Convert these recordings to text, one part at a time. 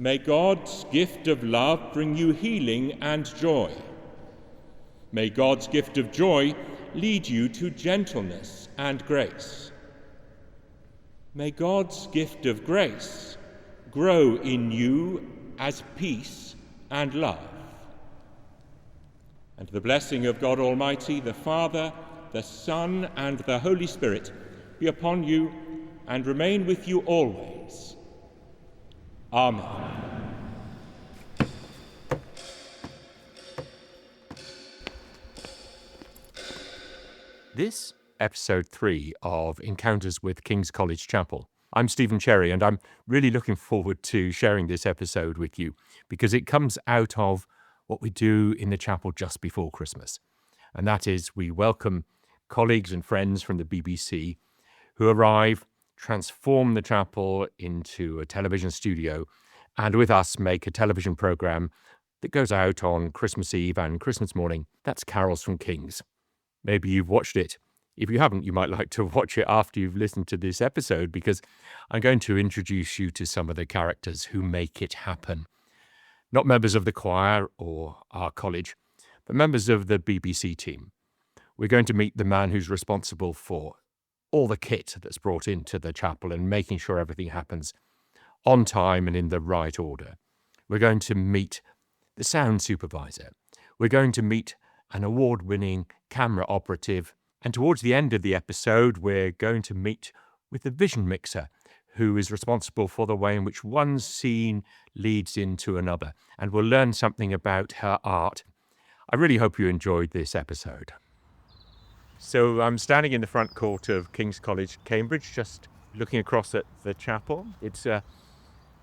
May God's gift of love bring you healing and joy. May God's gift of joy lead you to gentleness and grace. May God's gift of grace grow in you as peace and love. And the blessing of God Almighty, the Father, the Son, and the Holy Spirit be upon you and remain with you always. Amen. This episode 3 of Encounters with King's College Chapel. I'm Stephen Cherry, and I'm really looking forward to sharing this episode with you because it comes out of what we do in the chapel just before Christmas. And that is we welcome colleagues and friends from the BBC who arrive, transform the chapel into a television studio, and with us make a television programme that goes out on Christmas Eve and Christmas morning. That's Carols from Kings. Maybe you've watched it. If you haven't, you might like to watch it after you've listened to this episode, because I'm going to introduce you to some of the characters who make it happen. Not members of the choir or our college, but members of the BBC team. We're going to meet the man who's responsible for all the kit that's brought into the chapel and making sure everything happens on time and in the right order. We're going to meet the sound supervisor. We're going to meet an award-winning camera operative. And towards the end of the episode, we're going to meet with the vision mixer, who is responsible for the way in which one scene leads into another. And we'll learn something about her art. I really hope you enjoyed this episode. So I'm standing in the front court of King's College, Cambridge, just looking across at the chapel. It's a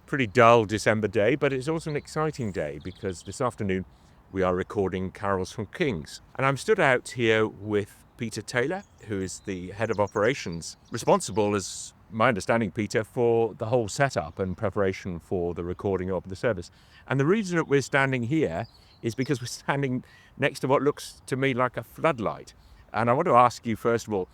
pretty dull December day, but it's also an exciting day because this afternoon we are recording Carols from Kings. And I'm stood out here with Peter Taylor, who is the head of operations, responsible, as my understanding, Peter, for the whole setup and preparation for the recording of the service. And the reason that we're standing here is because we're standing next to what looks to me like a floodlight. And I want to ask you, first of all,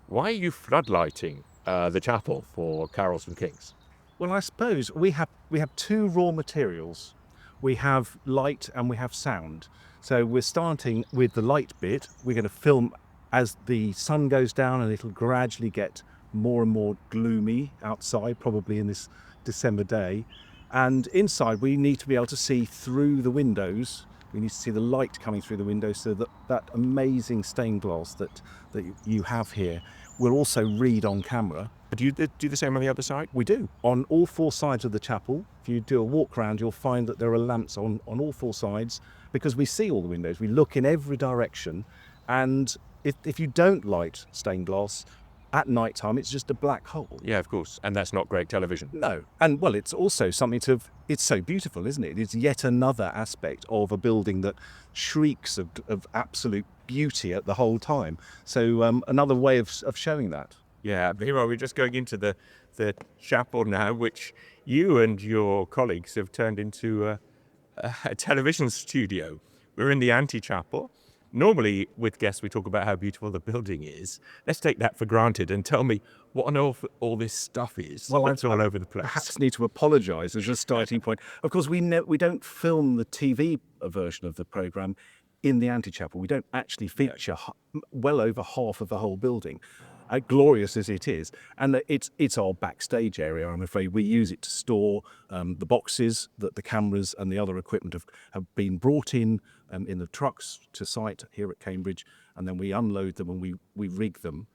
why are you floodlighting the chapel for Carols from Kings? Well, I suppose we have two raw materials. We have light and we have sound. So we're starting with the light bit. We're going to film as the sun goes down, and it'll gradually get more and more gloomy outside, probably in this December day. And inside, we need to be able to see through the windows. We need to see the light coming through the windows, so that amazing stained glass that you have here will also read on camera. Do you do the same on the other side? We do. On all four sides of the chapel, if you do a walk around, you'll find that there are lamps on all four sides, because we see all the windows. We look in every direction, and if you don't light stained glass, at night time, it's just a black hole. Yeah, of course. And that's not great television. No. And, well, it's also something it's so beautiful, isn't it? It's yet another aspect of a building that shrieks of absolute beauty at the whole time. So another way of showing that. Yeah, meanwhile, we're just going into the chapel now, which you and your colleagues have turned into a television studio. We're in the antechapel. Normally, with guests, we talk about how beautiful the building is. Let's take that for granted and tell me what on earth all this stuff is. Well, it's all over the place. Perhaps need to apologise as a starting point. Of course, we don't film the TV version of the programme in the antechapel. We don't actually feature well over half of the whole building. Glorious as it is, and it's our backstage area. I'm afraid we use it to store the boxes that the cameras and the other equipment have been brought in the trucks to site here at Cambridge, and then we unload them and we rig them.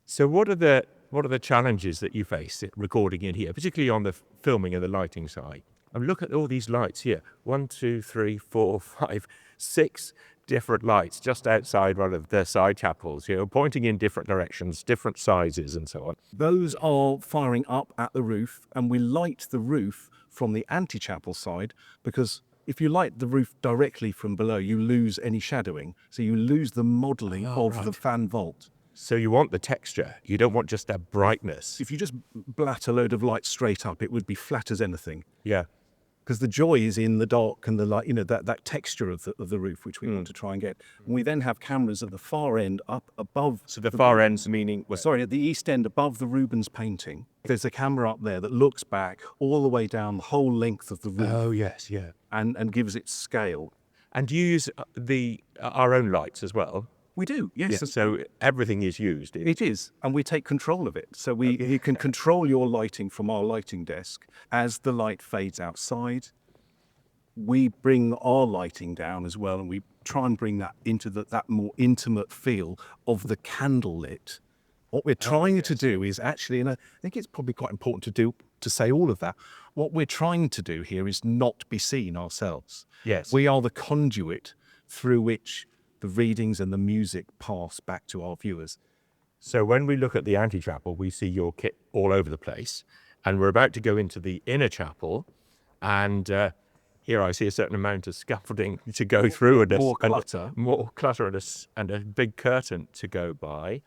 So what are the challenges that you face recording in here, particularly on the filming and the lighting side? And look at all these lights here. 1, 2, 3, 4, 5, 6 different lights just outside one of the side chapels, pointing in different directions, different sizes and so on. Those are firing up at the roof, and we light the roof from the antechapel side, because if you light the roof directly from below, you lose any shadowing. So you lose the modelling of the fan vault. So you want the texture. You don't want just that brightness. If you just blat a load of light straight up, it would be flat as anything. Yeah. because the joy is in the dark and the light, that texture of the roof, which we want to try and get. And we then have cameras at the far end up above. So the far end's meaning, Sorry, at the east end above the Rubens painting. There's a camera up there that looks back all the way down the whole length of the roof. Oh, yes, yeah. And gives it scale. And do you use our own lights as well? We do, yes. Yeah, so everything is used. It is, and we take control of it. So you can control your lighting from our lighting desk. As the light fades outside, we bring our lighting down as well, and we try and bring that into that more intimate feel of the candlelit. What we're trying to do is actually, and I think it's probably quite important to say all of that, what we're trying to do here is not be seen ourselves. Yes. We are the conduit through which the readings and the music pass back to our viewers. So when we look at the antechapel, we see your kit all over the place, and we're about to go into the inner chapel, and here I see a certain amount of scaffolding to go through, and more clutter, and a big curtain to go by,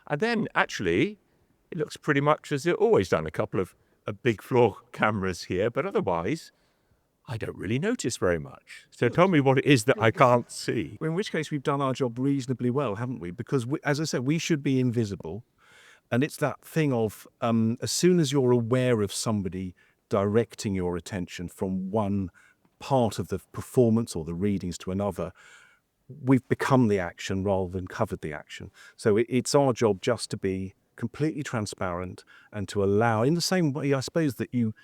and then actually it looks pretty much as it's always done. A couple of big floor cameras here, but otherwise I don't really notice very much. So tell me what it is that I can't see. In which case we've done our job reasonably well, haven't we? Because as I said, we should be invisible. And it's that thing of as soon as you're aware of somebody directing your attention from one part of the performance or the readings to another, we've become the action rather than covered the action. So it's our job just to be completely transparent and to allow, in the same way, I suppose, that you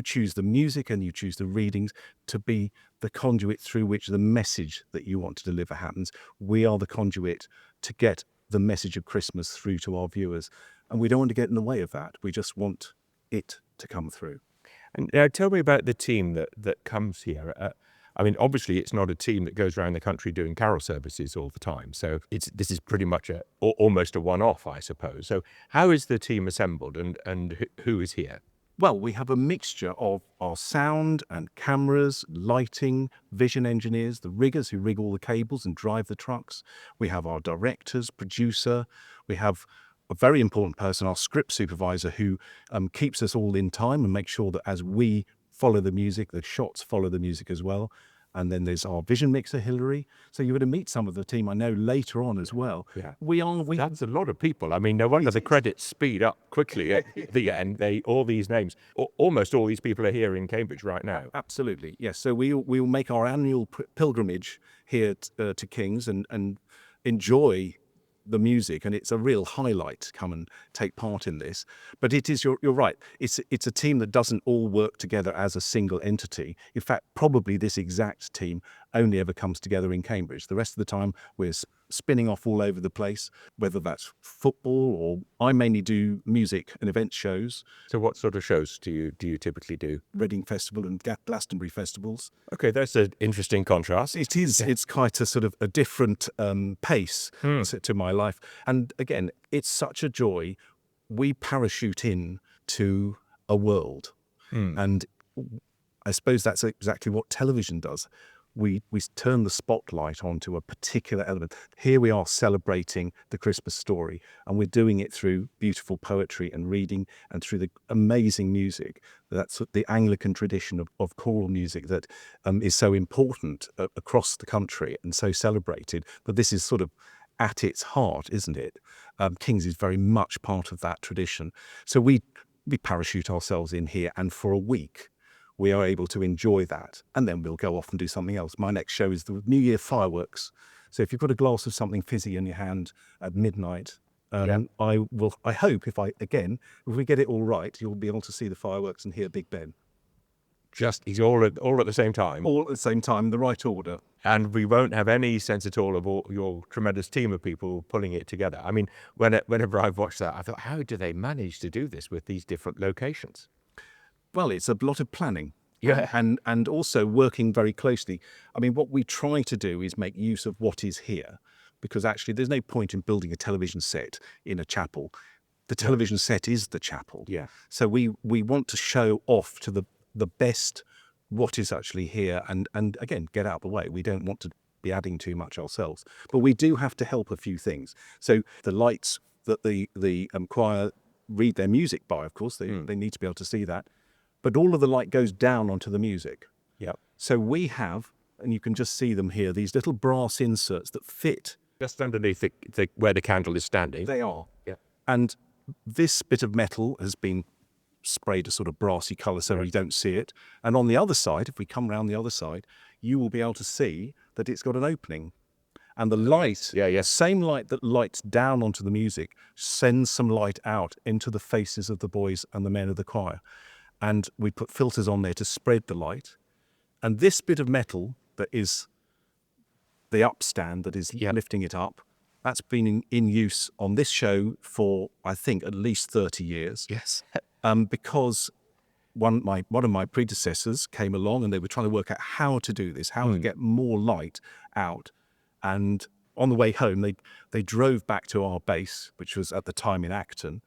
choose the music and you choose the readings to be the conduit through which the message that you want to deliver happens. We are the conduit to get the message of Christmas through to our viewers. And we don't want to get in the way of that. We just want it to come through. And now tell me about the team that comes here. I mean, obviously, it's not a team that goes around the country doing carol services all the time. So this is pretty much almost a one-off, I suppose. So how is the team assembled, and who is here? Well, we have a mixture of our sound and cameras, lighting, vision engineers, the riggers who rig all the cables and drive the trucks. We have our directors, producer. We have a very important person, our script supervisor, who keeps us all in time and makes sure that as we follow the music, the shots follow the music as well. And then there's our vision mixer, Hilary. So you're going to meet some of the team I know later on as well. Yeah. That's a lot of people. I mean, no wonder the credits speed up quickly at the end. All these names, almost all these people are here in Cambridge right now. Absolutely, yes. So we'll make our annual pilgrimage here to King's and enjoy the music, and it's a real highlight to come and take part in this. But it is, you're right, it's a team that doesn't all work together as a single entity. In fact, probably this exact team only ever comes together in Cambridge. The rest of the time we're spinning off all over the place, whether that's football or I mainly do music and event shows. So what sort of shows do you typically do? Reading Festival and Glastonbury festivals. Okay, that's an interesting contrast. It is. Yeah. It's quite a sort of a different pace to my life. And again, it's such a joy. We parachute in to a world. And I suppose that's exactly what television does. We turn the spotlight onto a particular element. Here we are celebrating the Christmas story, and we're doing it through beautiful poetry and reading and through the amazing music. That's the Anglican tradition of choral music that is so important across the country and so celebrated. But this is sort of at its heart, isn't it? King's is very much part of that tradition. So we parachute ourselves in here, and for a week, we are able to enjoy that, and then we'll go off and do something else. My next show is the New Year fireworks. So if you've got a glass of something fizzy in your hand at midnight, I hope if we get it all right, you'll be able to see the fireworks and hear Big Ben. He's all at the same time? All at the same time, the right order. And we won't have any sense at all of your tremendous team of people pulling it together. I mean, whenever I've watched that, I thought, how do they manage to do this with these different locations? Well, it's a lot of planning. Yeah. And also working very closely. I mean, what we try to do is make use of what is here, because actually there's no point in building a television set in a chapel. The television set is the chapel. Yeah. So we want to show off to the best what is actually here and again, get out of the way. We don't want to be adding too much ourselves. But we do have to help a few things. So the lights that the choir read their music by, of course, they need to be able to see that. But all of the light goes down onto the music. Yeah. So we have, and you can just see them here, these little brass inserts that fit. Just underneath where the candle is standing. They are. Yeah. And this bit of metal has been sprayed a sort of brassy colour so you don't see it. And on the other side, if we come round the other side, you will be able to see that it's got an opening. And the light, same light that lights down onto the music, sends some light out into the faces of the boys and the men of the choir. And we put filters on there to spread the light. And this bit of metal that is the upstand that is lifting it up, that's been in use on this show for, I think, at least 30 years. Yes. Because one of my predecessors came along and they were trying to work out how to do this, how to get more light out. And on the way home, they drove back to our base, which was at the time in Acton.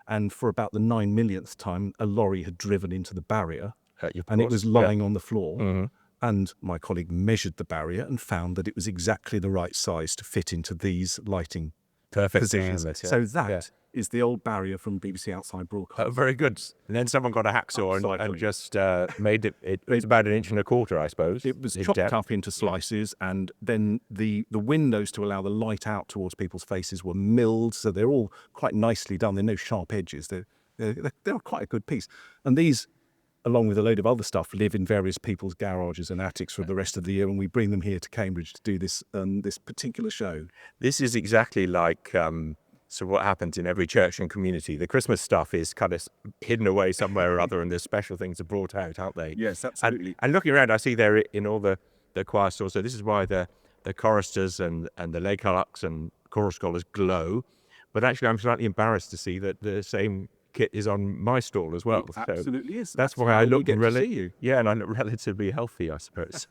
And for about the 9 millionth time, a lorry had driven into the barrier and it was lying on the floor. Mm-hmm. And my colleague measured the barrier and found that it was exactly the right size to fit into these lighting positions. So that is the old barrier from BBC Outside Broadcast. Very good. And then someone got a hacksaw and just made it. It was about 1.25 inches, I suppose. It was chopped up into slices, and then the windows to allow the light out towards people's faces were milled, so they're all quite nicely done. There are no sharp edges. They're quite a good piece. And these, along with a load of other stuff, live in various people's garages and attics for the rest of the year, and we bring them here to Cambridge to do this particular show. This is exactly like so what happens in every church and community. The Christmas stuff is kind of hidden away somewhere or other, and the special things are brought out, aren't they? Yes, absolutely. And looking around, I see there in all the choir stalls, so this is why the choristers and the lay clerks and choral scholars glow. But actually, I'm slightly embarrassed to see that the same kit is on my stall as well. It absolutely is. That's why I look to see you. Yeah, and I look relatively healthy, I suppose.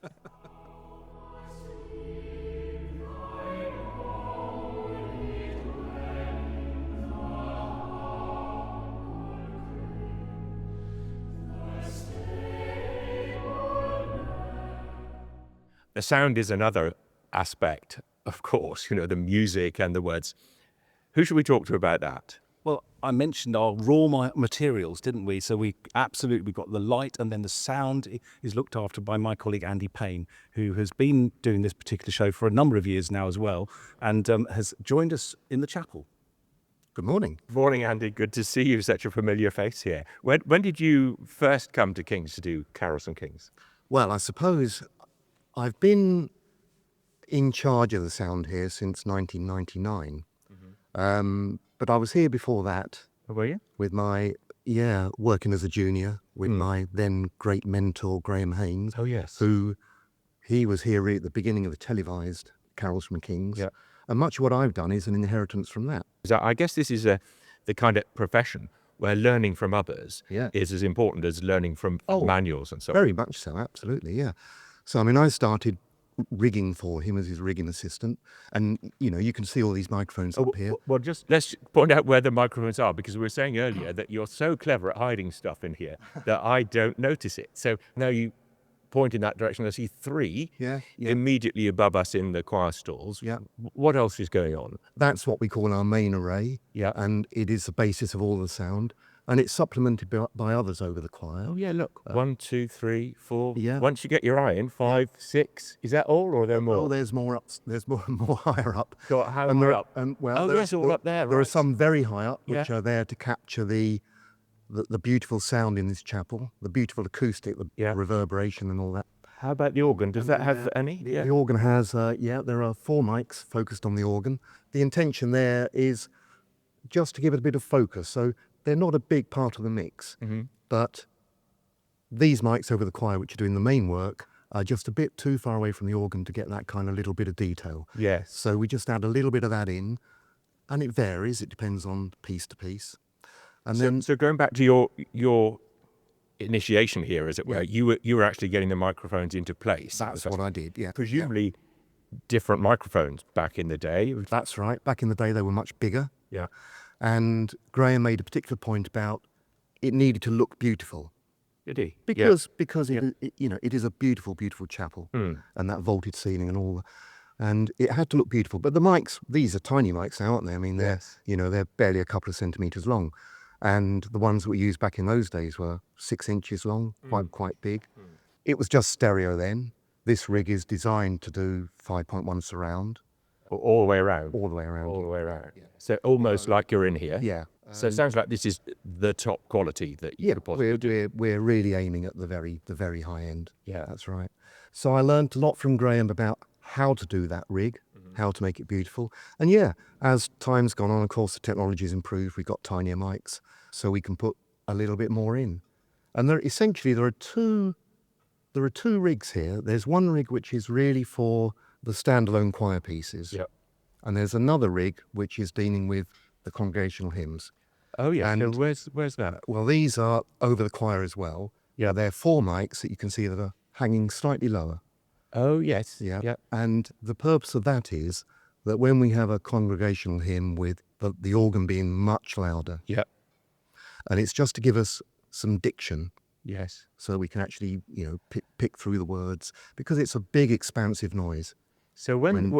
The sound is another aspect, of course, the music and the words. Who should we talk to about that? Well, I mentioned our raw materials, didn't we? So we've got the light, and then the sound is looked after by my colleague Andy Payne, who has been doing this particular show for a number of years now as well, and has joined us in the chapel. Good morning. Morning, Andy. Good to see you. Such a familiar face here. When did you first come to King's to do carols and Kings? Well, I suppose I've been in charge of the sound here since 1999. But I was here before that. Oh, were you? With working as a junior with my then great mentor, Graham Haynes. Oh, yes. He was here at the beginning of the televised Carols from Kings. Yeah. And much of what I've done is an inheritance from that. So I guess this is the kind of profession where learning from others is as important as learning from manuals and so on. Very much so, absolutely, yeah. So, I started rigging for him as his rigging assistant, and you can see all these microphones up here. Well, let's point out where the microphones are, because we were saying earlier that you're so clever at hiding stuff in here that I don't notice it. So now you point in that direction. I see three immediately above us in the choir stalls. Yeah. What else is going on? That's what we call our main array. Yeah. And it is the basis of all the sound. And it's supplemented by others over the choir. Oh, yeah, look. 1, 2, 3, 4. Yeah. Once you get your eye in, 5, 6. Is that all, or are there more? Oh, there's more up. There's more higher up. So how high up? There's all up there. There are some very high up, which are there to capture the beautiful sound in this chapel, the beautiful acoustic, the reverberation and all that. How about the organ? Does that have any? The organ has, there are 4 mics focused on the organ. The intention there is just to give it a bit of focus. So they're not a big part of the mix, but these mics over the choir, which are doing the main work, are just a bit too far away from the organ to get that kind of little bit of detail. Yes. So we just add a little bit of that in, and it varies. It depends on piece to piece. And so going back to your initiation here, as it were, you were actually getting the microphones into place. That's what I did, yeah. Presumably different microphones back in the day. That's right. Back in the day, they were much bigger. Yeah. And Graham made a particular point about it needed to look beautiful. Did he? Because it is a beautiful, beautiful chapel, and that vaulted ceiling and all. And it had to look beautiful. But the mics, these are tiny mics now, aren't they? I mean, they're barely a couple of centimetres long. And the ones that we used back in those days were 6 inches long, quite big. It was just stereo then. This rig is designed to do 5.1 surround All the way around. all the way around. All the way around. So almost like you're in here. Yeah. So it sounds like this is the top quality that you Yeah, could possibly do. we're really aiming at the very high end. Yeah. That's right. So I learned a lot from Graham about how to do that rig, how to make it beautiful. And yeah, as time's gone on, of course, the technology's improved. We've got tinier mics, so we can put a little bit more in. And there are two rigs here. There's one rig which is really for the standalone choir pieces. Yep. And there's another rig which is dealing with the congregational hymns. Oh, yeah. And- So where's that? Well, these are over the choir as well. Yeah. They're 4 mics that you can see that are hanging slightly lower. Oh, yes. Yeah. Yeah. And the purpose of that is that when we have a congregational hymn with the organ being much louder, Yeah. and it's just to give us some diction Yes. so we can actually, pick through the words, because it's a big, expansive noise. So when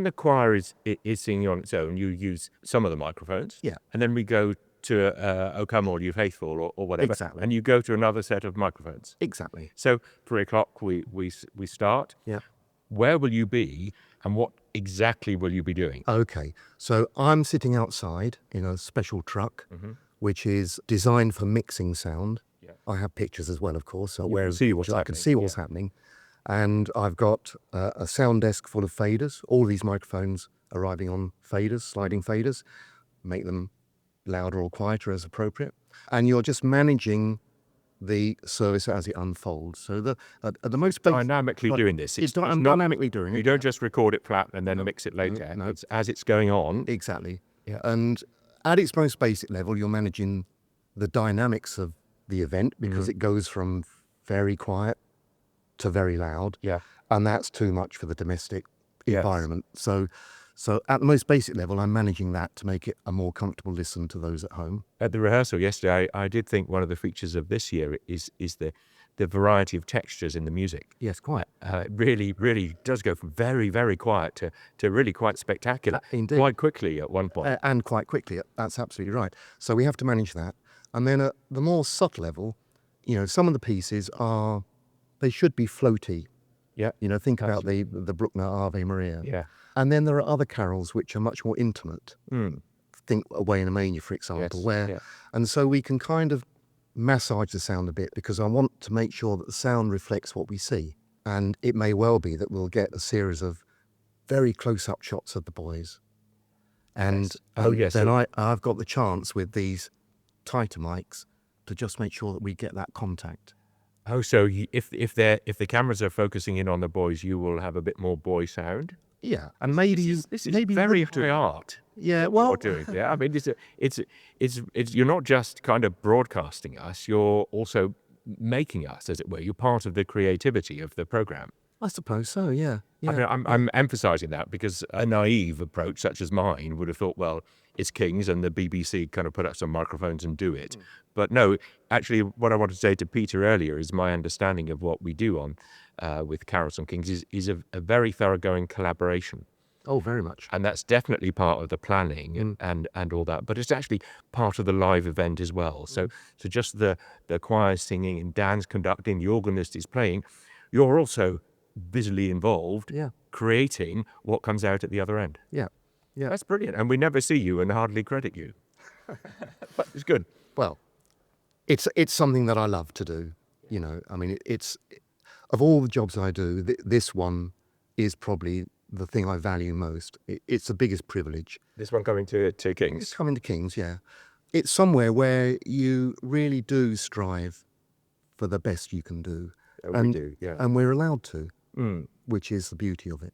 the choir is singing on its own, you use some of the microphones. Yeah. And then we go to O Come All You Faithful or whatever. Exactly. And you go to another set of microphones. Exactly. So 3:00 we start. Yeah. Where will you be and what exactly will you be doing? Okay. So I'm sitting outside in a special truck, which is designed for mixing sound. Yeah. I have pictures as well, of course, so can see what's I can happening. see what's happening. And I've got a sound desk full of faders. All these microphones arriving on faders, sliding faders, make them louder or quieter as appropriate. And you're just managing the service as it unfolds. So at the most basic, Dynamically doing this. it's not dynamically doing it. You don't just record it flat and then mix it later. no. It's as it's going on. Exactly. Yeah. And at its most basic level, you're managing the dynamics of the event, because it goes from very quiet to very loud. Yeah. And that's too much for the domestic Yes. environment. So at the most basic level, I'm managing that to make it a more comfortable listen to those at home. At the rehearsal yesterday, I did think one of the features of this year is the variety of textures in the music. Yes, quite. It really does go from very, very quiet to really quite spectacular. Indeed. Quite quickly at one point. And quite quickly. That's absolutely right. So we have to manage that. And then at the more subtle level, some of the pieces they should be floaty. Yeah. Think about the Bruckner Ave Maria. Yeah. And then there are other carols which are much more intimate. Think Away in a Manger, for example, Yes, and so we can kind of massage the sound a bit, because I want to make sure that the sound reflects what we see. And it may well be that we'll get a series of very close-up shots of the boys. And Yes. Oh, yes. then I've got the chance with these tighter mics to just make sure that we get that contact. Oh, so if the cameras are focusing in on the boys, you will have a bit more boy sound. Yeah, and maybe This is maybe very wouldn't do- high art. Yeah, What well, you're doing there. I mean, it's you're not just kind of broadcasting us. You're also making us, as it were. You're part of the creativity of the program. I suppose so. Yeah, yeah. I mean, I'm emphasising that because a naive approach such as mine would have thought, well, it's King's and the BBC kind of put up some microphones and do it. But no, actually, what I wanted to say to Peter earlier is my understanding of what we do on with Carols on King's is a very thoroughgoing collaboration. Oh, very much. And that's definitely part of the planning and all that. But it's actually part of the live event as well. So just the choir singing and Dan's conducting, the organist is playing, you're also visually involved, Yeah. creating what comes out at the other end. Yeah, yeah. That's brilliant. And we never see you and hardly credit you. But it's good. Well, it's something that I love to do. I mean, it's of all the jobs I do, this one is probably the thing I value most. It's the biggest privilege. This one coming to It's King's. coming to King's, yeah. It's somewhere where you really do strive for the best you can do. We do, yeah. And we're allowed to, which is the beauty of it.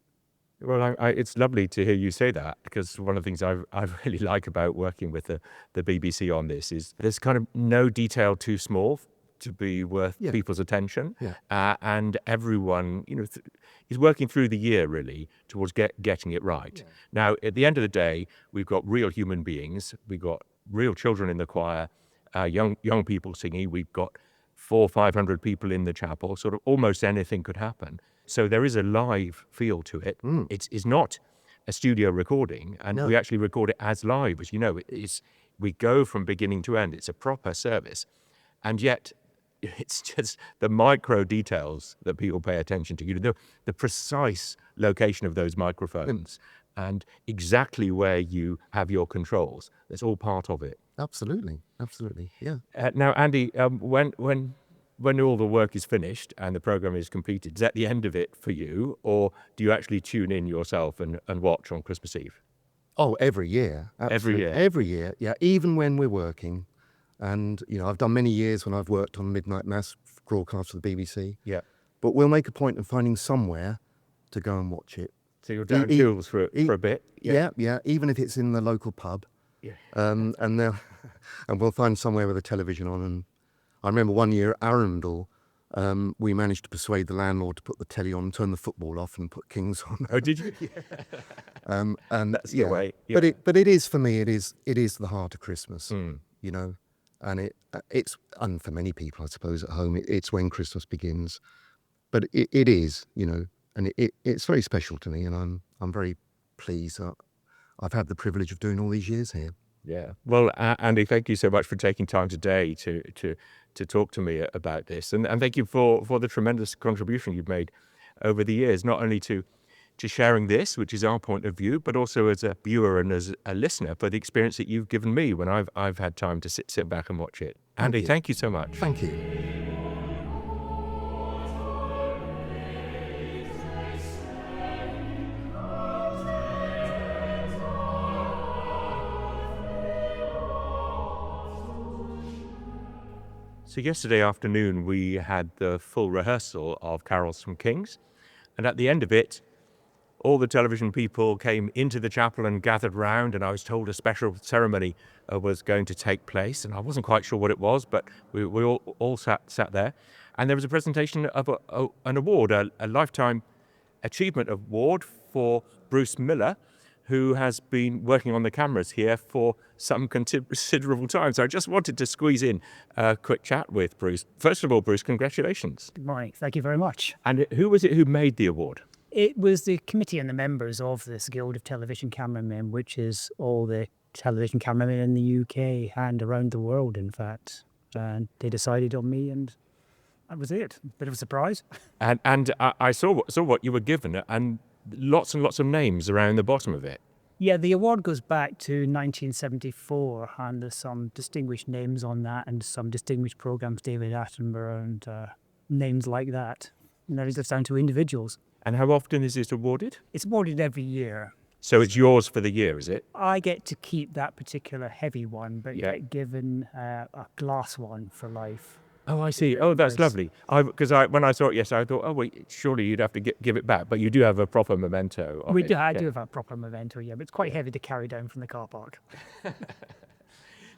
Well, it's lovely to hear you say that, because one of the things I really like about working with the BBC on this is there's kind of no detail too small to be worth Yeah. people's attention. Yeah. And everyone, is working through the year really towards getting it right. Yeah. Now, at the end of the day, we've got real human beings. We've got real children in the choir, young people singing. We've got 400 or 500 people in the chapel. Sort of almost anything could happen. So there is a live feel to it. It's not a studio recording, and No. we actually record it as live. As you know, we go from beginning to end. It's a proper service, and yet it's just the micro details that people pay attention to. The precise location of those microphones and exactly where you have your controls. That's all part of it. Absolutely, yeah. Now, Andy, when all the work is finished and the program is completed, is that the end of it for you, or do you actually tune in yourself and watch on Christmas Eve? Oh, every year, absolutely. Every year, yeah. Even when we're working, and I've done many years when I've worked on midnight mass broadcasts for the BBC. Yeah. But we'll make a point of finding somewhere to go and watch it. So you're down tools for a bit. Yeah. Even if it's in the local pub. Yeah. And we'll find somewhere with a television on. And I remember one year at Arundel, we managed to persuade the landlord to put the telly on, turn the football off, and put Kings on. Oh, did you? And that's the way. Yeah. But it is for me. It is the heart of Christmas. And it's and for many people, I suppose, at home, it's when Christmas begins. But it is, and it's very special to me, and I'm very pleased that I've had the privilege of doing all these years here. Yeah. Well, Andy, thank you so much for taking time today to talk to me about this, and thank you for the tremendous contribution you've made over the years, not only to sharing this, which is our point of view, but also as a viewer and as a listener for the experience that you've given me when I've had time to sit back and watch it. Andy, thank you so much. Thank you. So yesterday afternoon we had the full rehearsal of Carols from Kings, and at the end of it, all the television people came into the chapel and gathered round, and I was told a special ceremony was going to take place, and I wasn't quite sure what it was, but we all sat there, and there was a presentation of an award, a Lifetime Achievement Award for Bruce Miller, who has been working on the cameras here for some considerable time. So I just wanted to squeeze in a quick chat with Bruce. First of all, Bruce, congratulations. Good morning. Thank you very much. And who was it who made the award? It was the committee and the members of this Guild of Television Cameramen, which is all the television cameramen in the UK and around the world, in fact. And they decided on me, and that was it. Bit of a surprise. And I saw what you were given, and lots and lots of names around the bottom of it. Yeah, the award goes back to 1974, and there's some distinguished names on that, and some distinguished programs, David Attenborough and names like that. And that is just down to individuals. And how often is it awarded? It's awarded every year. So it's yours for the year, is it? I get to keep that particular heavy one, but get given a glass one for life. Oh, I see. Oh, that's lovely. Because when I saw it yesterday, I thought, oh, wait, surely you'd have to give it back. But you do have a proper memento of it. I do have a proper memento, yeah, but it's quite heavy to carry down from the car park.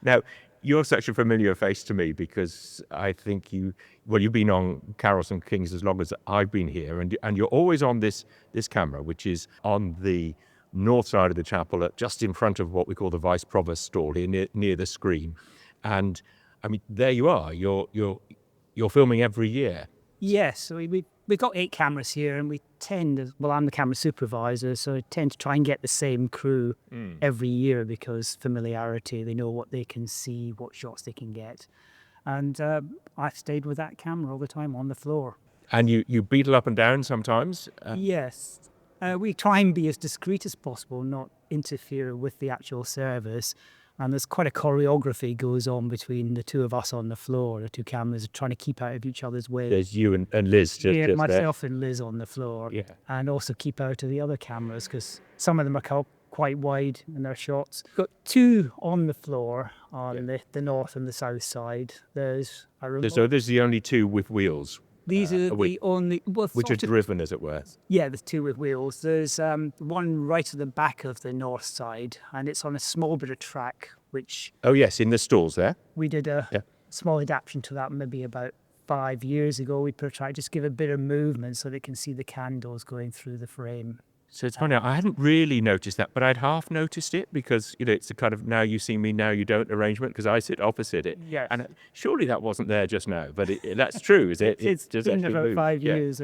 Now, you're such a familiar face to me because I think you've been on Carols and Kings as long as I've been here, and you're always on this camera, which is on the north side of the chapel, just in front of what we call the Vice Provost stall here near the screen. And I mean, there you are. You're filming every year. Yes, so we've got 8 cameras here, and we tend, I'm the camera supervisor, so I tend to try and get the same crew every year because familiarity, they know what they can see, what shots they can get. And I've stayed with that camera all the time on the floor. And you beetle up and down sometimes? Yes. We try and be as discreet as possible, not interfere with the actual service. And there's quite a choreography goes on between the two of us on the floor. The two cameras are trying to keep out of each other's way. There's you and Liz just myself there. And Liz on the floor. Yeah. And also keep out of the other cameras because some of them are quite wide in their shots. We've got 2 on the floor on the north and the south side. There's the only 2 with wheels. These are the only... which are driven, as it were. Yeah, there's 2 with wheels. There's one right at the back of the north side, and it's on a small bit of track, which... Oh, yes, in the stalls there. We did a small adaptation to that maybe about 5 years ago. We put a track, just give a bit of movement so they can see the candles going through the frame. So it's funny, I hadn't really noticed that, but I'd half noticed it because, it's a kind of now you see me, now you don't arrangement because I sit opposite it. Yes. And surely that wasn't there just now, but that's true, is it? It's been about 5 years.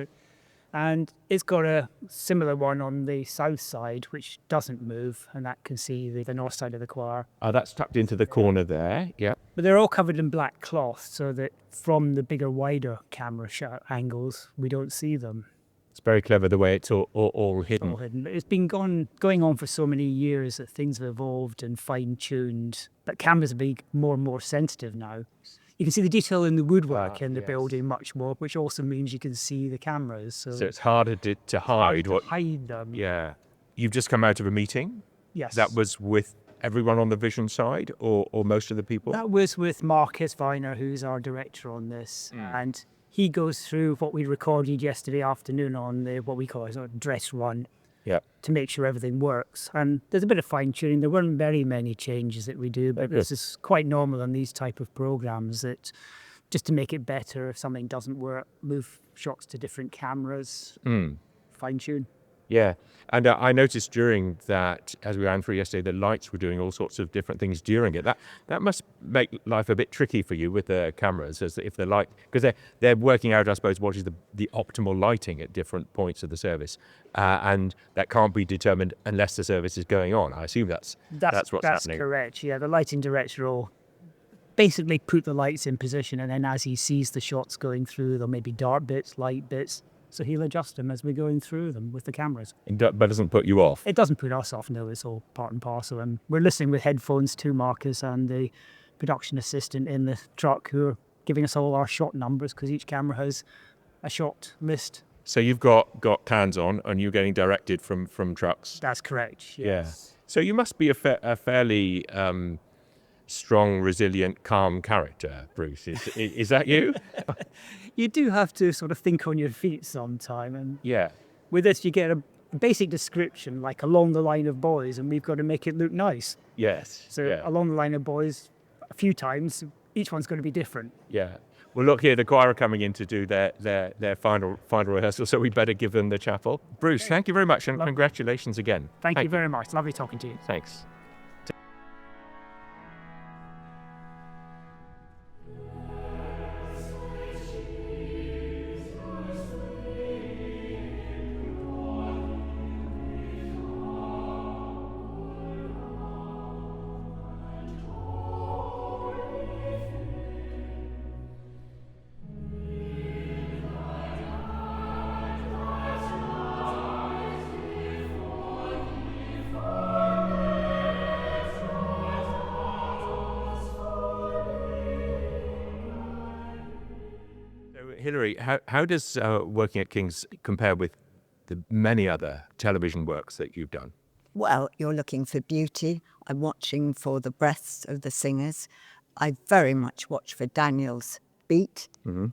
And it's got a similar one on the south side, which doesn't move, and that can see the north side of the choir. Oh, that's tucked into the corner there, yeah. But they're all covered in black cloth so that from the bigger, wider camera angles, we don't see them. It's very clever the way it's all hidden. All hidden. But it's been going on for so many years that things have evolved and fine-tuned. But cameras are being more and more sensitive now. You can see the detail in the woodwork in the building much more, which also means you can see the cameras. So it's harder to hide hide them. Yeah. You've just come out of a meeting? Yes. That was with everyone on the vision side or most of the people? That was with Marcus Viner, who's our director on this. And he goes through what we recorded yesterday afternoon on what we call a sort of dress run to make sure everything works. And there's a bit of fine-tuning. There weren't very many changes that we do, but this is quite normal in these type of programs, that just to make it better, if something doesn't work, move shots to different cameras, fine-tune. Yeah, and I noticed during that, as we ran through yesterday, the lights were doing all sorts of different things during it. That must make life a bit tricky for you with the cameras, as if the light, because they're working out, I suppose, what is the optimal lighting at different points of the service, and that can't be determined unless the service is going on. I assume that's what's happening. That's correct. Yeah, the lighting director will basically put the lights in position, and then as he sees the shots going through, there'll maybe dark bits, light bits. So he'll adjust them as we're going through them with the cameras. But doesn't put you off? It doesn't put us off, no. It's all part and parcel. And we're listening with headphones to Marcus and the production assistant in the truck, who are giving us all our shot numbers, because each camera has a shot list. So you've got cans on and you're getting directed from trucks? That's correct, yes. Yeah. So you must be a fairly strong, resilient, calm character, Bruce. Is that you? You do have to sort of think on your feet sometime. And Yeah. with this, you get a basic description, like along the line of boys, and we've got to make it look nice. Yes. So along the line of boys, a few times, each one's going to be different. Yeah. Well, look here, the choir are coming in to do their final rehearsal, so we better give them the chapel. Bruce, thank you very much, and congratulations again. Thank you very much. Lovely talking to you. Thanks. Hilary, how does working at King's compare with the many other television works that you've done? Well, you're looking for beauty. I'm watching for the breaths of the singers. I very much watch for Daniel's beat,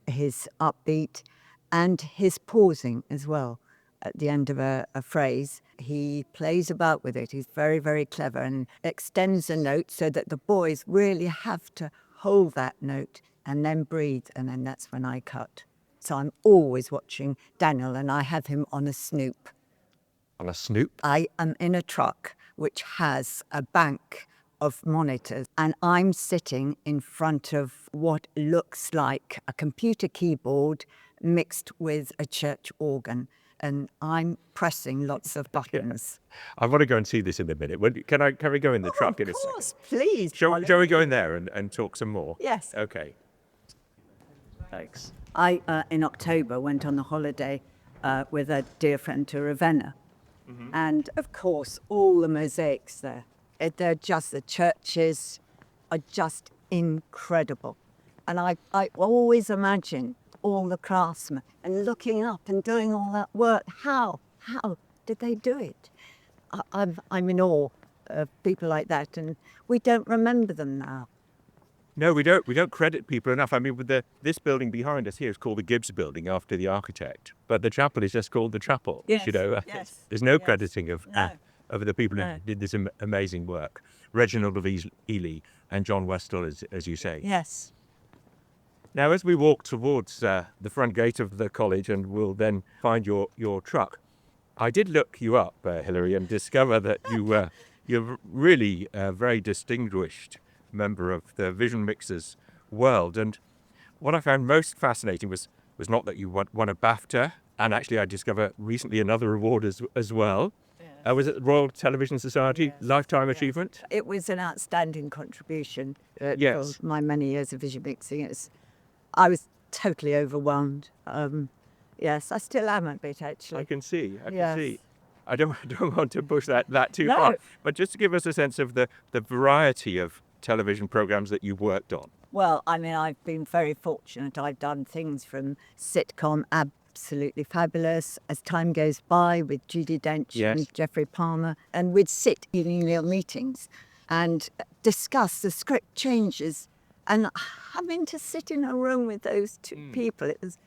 his upbeat, and his pausing as well. At the end of a phrase, he plays about with it. He's very, very clever and extends the note so that the boys really have to hold that note and then breathe, and then that's when I cut. So I'm always watching Daniel, and I have him on a snoop. On a snoop? I am in a truck which has a bank of monitors, and I'm sitting in front of what looks like a computer keyboard mixed with a church organ, and I'm pressing lots of buttons. I want to go and see this in a minute. Can we go in the truck in a second? Of course, please. Shall we go in there and talk some more? Yes. Okay. Thanks. I, in October, went on a holiday with a dear friend to Ravenna. And, of course, all the mosaics there. The churches are just incredible. And I always imagine all the craftsmen and looking up and doing all that work. How did they do it? I'm in awe of people like that, and we don't remember them now. No, we don't. We don't credit people enough. I mean, with this building behind us here is called the Gibbs Building after the architect, but the chapel is just called the chapel. Yes, you know, yes, there's no yes. crediting of the people who did this amazing work. Reginald of Ely and John Westall, as you say. Yes. Now, as we walk towards the front gate of the college, and we'll then find your truck, I did look you up, Hilary, and discover that you're really a very distinguished member of the Vision Mixers world. And what I found most fascinating was not that you won a BAFTA, and actually I discovered recently another award as well. Was it the Royal Television Society Lifetime Achievement? It was an outstanding contribution Yes. for my many years of vision mixing. I was totally overwhelmed. Yes, I still am a bit, actually. I can see. Yes. I don't want to push that too No. far, but just to give us a sense of the variety of television programs that you've worked on. Well, I mean, I've been very fortunate. I've done things from sitcom absolutely fabulous as time goes by with Judi Dench Yes. and Geoffrey Palmer, and we'd sit in email meetings and discuss the script changes. And having to sit in a room with those two people, it was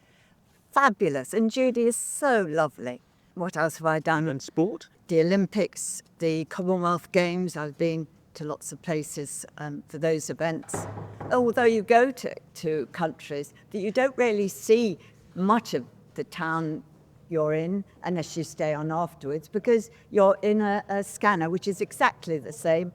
fabulous. And Judy is so lovely. What else have I done? And sport? The Olympics, the Commonwealth Games. I've been to lots of places for those events. Although you go to countries that you don't really see much of the town you're in unless you stay on afterwards, because you're in a scanner which is exactly the same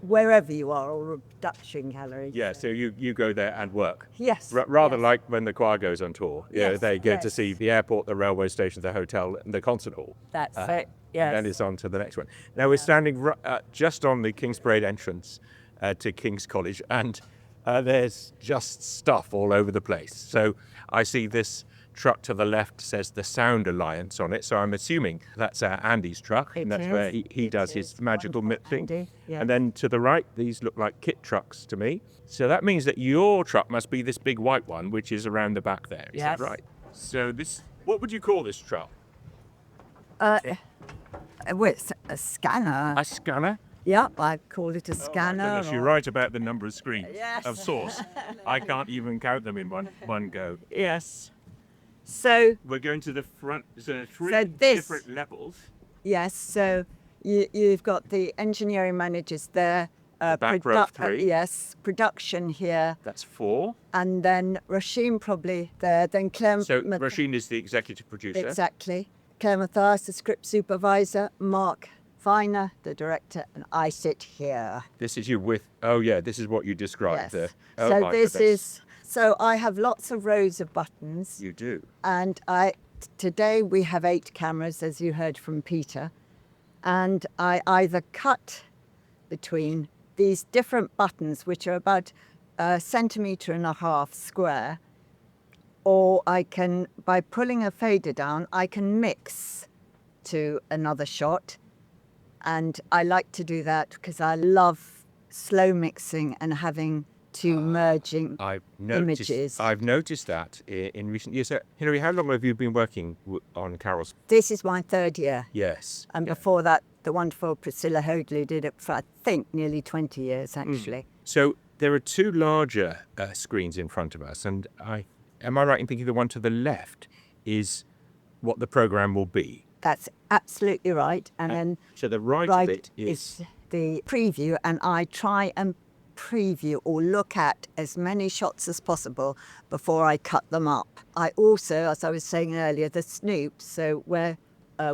wherever you are, or a production gallery. Yeah, so you go there and work. Yes. Rather yes. like when the choir goes on tour. Yes, They get to yes. see the airport, the railway station, the hotel, and the concert hall. That's it. Yes. Then it's on to the next one. Now we're standing just on the King's Parade entrance to King's College, and there's just stuff all over the place. So I see this truck to the left says the Sound Alliance on it, so I'm assuming that's Andy's truck, and that's where he does his magical mixing. Andy, yeah. And then to the right, these look like kit trucks to me. So that means that your truck must be this big white one, which is around the back there. Is Yes. that right? So what would you call this truck? With a scanner. A scanner? Yeah, I call it a Oh, my scanner. goodness, you're right about the number of screens. Yes. Of source. I can't even count them in one go. Yes. So, We're going to the front. So three So this- different levels. yes, so you've got the engineering managers there. Back row of three. Yes, production here. That's 4. And then Rasheen probably there. Then Claire. So Rasheen is the executive producer. Exactly. Claire Mathias, the script supervisor. Mark Viner, the director. And I sit here. This is you with. Oh yeah, this is what you described. Yes. Oh, So my this goodness. is. So I have lots of rows of buttons. You do. And today we have 8 cameras, as you heard from Peter. And I either cut between these different buttons, which are about 1.5 centimetres square, or I can, by pulling a fader down, I can mix to another shot. And I like to do that because I love slow mixing and having two merging images. I've noticed that in recent years. So, Hilary, how long have you been working on carols? This is my 3rd year. Yes. And before that, the wonderful Priscilla Hoadley did it for, I think, nearly 20 years, actually. So there are 2 larger screens in front of us, and am I right in thinking the one to the left is what the program will be? That's absolutely right. And then So the right bit is the preview, and I try and preview or look at as many shots as possible before I cut them up. I also, as I was saying earlier, the snoop, so where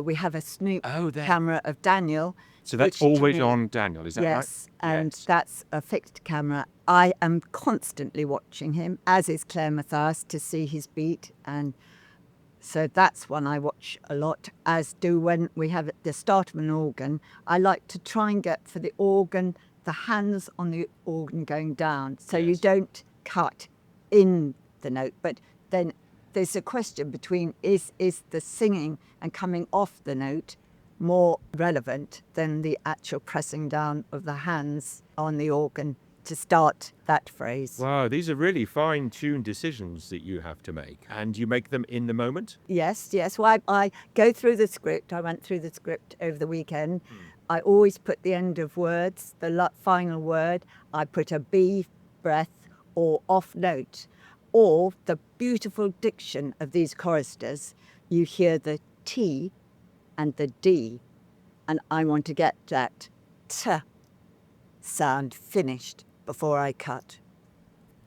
we have a snoop camera of Daniel. So that's which to always me- on Daniel, is that right? Yes, and Yes. that's a fixed camera. I am constantly watching him, as is Claire Mathias, to see his beat. And so that's one I watch a lot, as do when we have at the start of an organ. I like to try and get for the organ, the hands on the organ going down. So you don't cut in the note, but then there's a question between is the singing and coming off the note more relevant than the actual pressing down of the hands on the organ to start that phrase. Wow, these are really fine-tuned decisions that you have to make. And you make them in the moment? Yes. Well, I go through the script. I went through the script over the weekend. I always put the end of words, the final word. I put a B breath or off note, or the beautiful diction of these choristers. You hear the T and the D, and I want to get that T sound finished before I cut.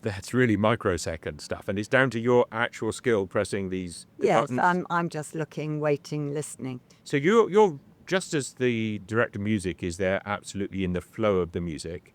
That's really microsecond stuff, and it's down to your actual skill pressing these Yes, buttons. I'm just looking, waiting, listening. So you're just as the director of music is there absolutely in the flow of the music,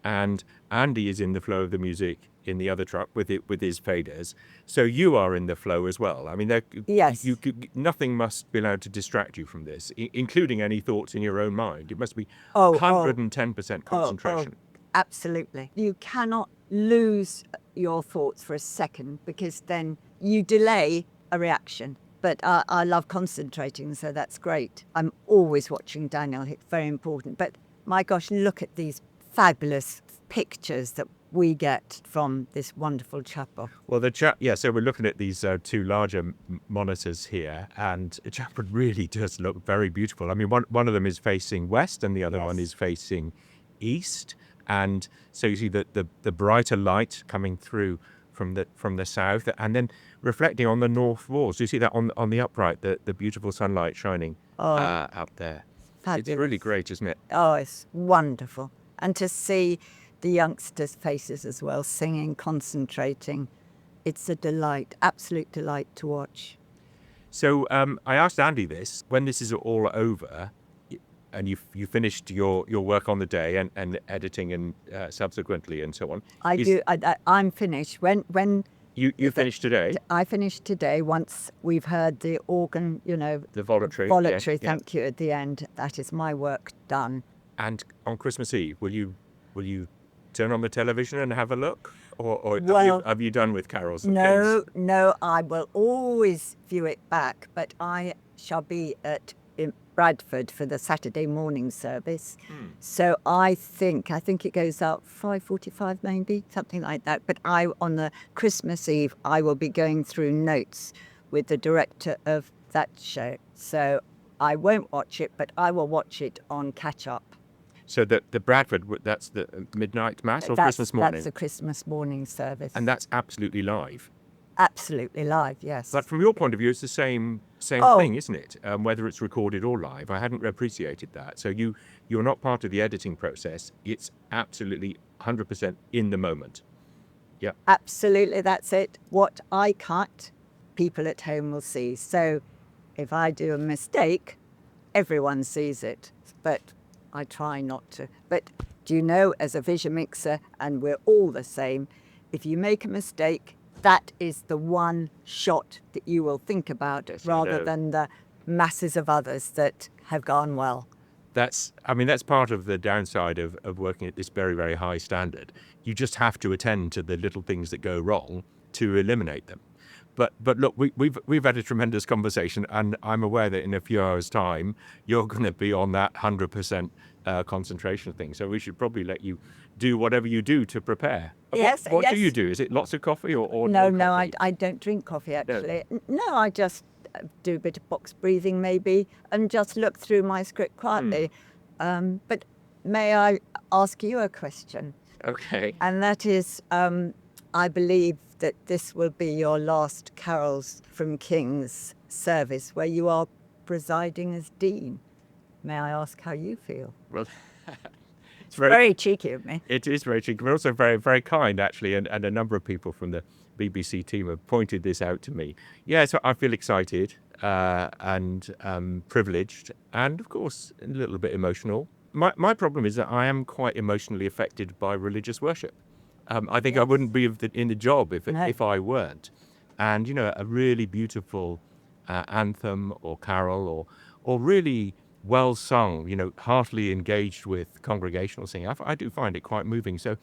and Andy is in the flow of the music in the other truck with his faders. So you are in the flow as well. I mean, Yes. nothing must be allowed to distract you from this, including any thoughts in your own mind. It must be Oh, 110% concentration. Absolutely. You cannot lose your thoughts for a second, because then you delay a reaction. But I love concentrating, so that's great. I'm always watching Daniel. It's very important. But my gosh, look at these fabulous pictures that we get from this wonderful chapel. Well, so we're looking at these two larger monitors here, and the chapel really does look very beautiful. I mean, one of them is facing west and the other one is facing east. And so you see the brighter light coming through from the south and then reflecting on the north walls. Do you see that on the upright, the beautiful sunlight shining up there? Fabulous. It's really great, isn't it? Oh, it's wonderful. And to see the youngsters' faces as well, singing, concentrating. It's a delight, absolute delight to watch. So I asked Andy this, when this is all over and you finished your work on the day and editing and subsequently and so on. I'm finished. When you finished today? I finished today once we've heard the organ, The voluntary. Voluntary, yeah. thank you, at the end. That is my work done. And on Christmas Eve, will you turn on the television and have a look? Or have you done with carols and things? No, I will always view it back, but I shall be in Bradford for the Saturday morning service. So I think it goes out 5:45 maybe, something like that. But on the Christmas Eve, I will be going through notes with the director of that show. So I won't watch it, but I will watch it on catch up. So the Bradford, that's the midnight mass or Christmas morning? That's the Christmas morning service. And that's absolutely live? Absolutely live, yes. But from your point of view, it's the same thing, isn't it? Whether it's recorded or live. I hadn't appreciated that. So you're not part of the editing process. It's absolutely 100% in the moment. Yeah. Absolutely, that's it. What I cut, people at home will see. So if I do a mistake, everyone sees it. But I try not to. But do you know, as a vision mixer, and we're all the same, if you make a mistake, that is the one shot that you will think about, rather than the masses of others that have gone well. That's part of the downside of working at this very, very high standard. You just have to attend to the little things that go wrong to eliminate them. But look, we've had a tremendous conversation, and I'm aware that in a few hours' time you're going to be on that 100% concentration thing. So we should probably let you do whatever you do to prepare. Yes. What do you do? Is it lots of coffee or No, coffee? I don't drink coffee actually. No, I just do a bit of box breathing maybe, and just look through my script quietly. But may I ask you a question? Okay. And that is, I believe that this will be your last Carols from King's service, where you are presiding as Dean. May I ask how you feel? Well, it's very cheeky of me. It is very cheeky, but also very, very kind, actually. And a number of people from the BBC team have pointed this out to me. Yeah, so I feel excited and privileged and, of course, a little bit emotional. My problem is that I am quite emotionally affected by religious worship. I think I wouldn't be in the job if I weren't. And, a really beautiful anthem or carol or really well sung, heartily engaged with congregational singing, I do find it quite moving. So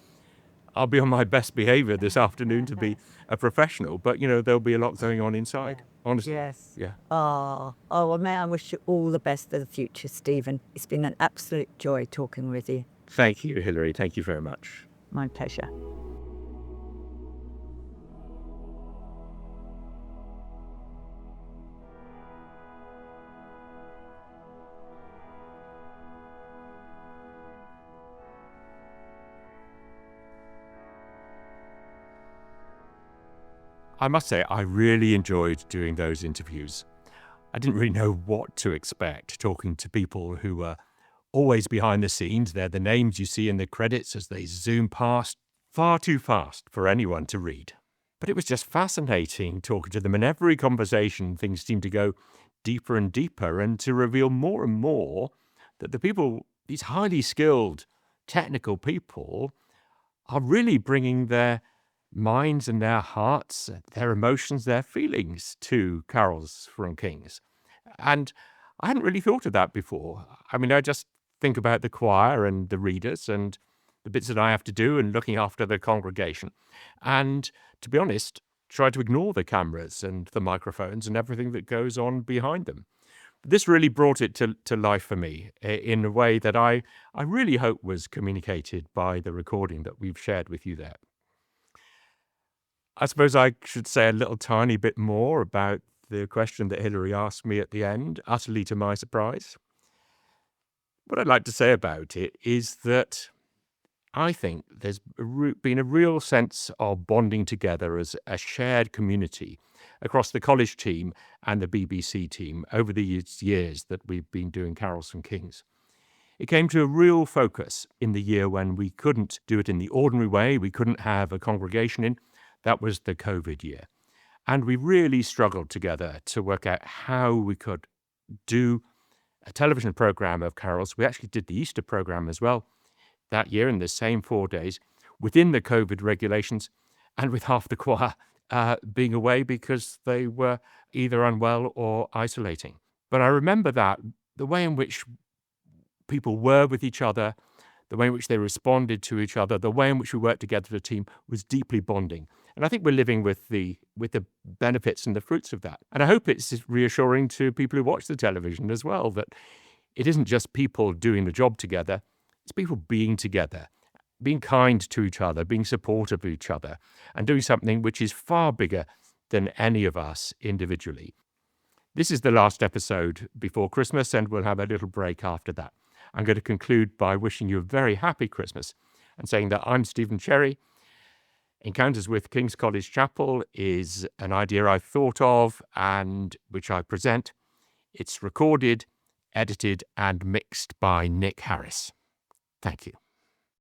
I'll be on my best behaviour this afternoon to be a professional, but, there'll be a lot going on inside, honestly. Yes. Yeah. Oh, well, may I wish you all the best for the future, Stephen. It's been an absolute joy talking with you. Thank you, Hilary. Thank you very much. My pleasure. I must say, I really enjoyed doing those interviews. I didn't really know what to expect, talking to people who were always behind the scenes. They're the names you see in the credits as they zoom past, far too fast for anyone to read. But it was just fascinating talking to them, and every conversation things seemed to go deeper and deeper and to reveal more and more that the people, these highly skilled, technical people, are really bringing their minds and their hearts, their emotions, their feelings to carols from Kings. And I hadn't really thought of that before. I mean, I just think about the choir and the readers and the bits that I have to do and looking after the congregation. And to be honest, try to ignore the cameras and the microphones and everything that goes on behind them. This really brought it to life for me in a way that I really hope was communicated by the recording that we've shared with you there. I suppose I should say a little tiny bit more about the question that Hilary asked me at the end, utterly to my surprise. What I'd like to say about it is that I think there's been a real sense of bonding together as a shared community across the college team and the BBC team over the years that we've been doing Carols from Kings. It came to a real focus in the year when we couldn't do it in the ordinary way, we couldn't have a congregation in. That was the COVID year. And we really struggled together to work out how we could do a television programme of carols. We actually did the Easter programme as well that year in the same 4 days within the COVID regulations and with half the choir being away because they were either unwell or isolating. But I remember that the way in which people were with each other, the way in which they responded to each other, the way in which we worked together as a team was deeply bonding. And I think we're living with the benefits and the fruits of that. And I hope it's reassuring to people who watch the television as well, that it isn't just people doing the job together, it's people being together, being kind to each other, being supportive of each other, and doing something which is far bigger than any of us individually. This is the last episode before Christmas, and we'll have a little break after that. I'm going to conclude by wishing you a very happy Christmas and saying that I'm Stephen Cherry. Encounters with King's College Chapel is an idea I've thought of and which I present. It's recorded, edited and mixed by Nick Harris. Thank you.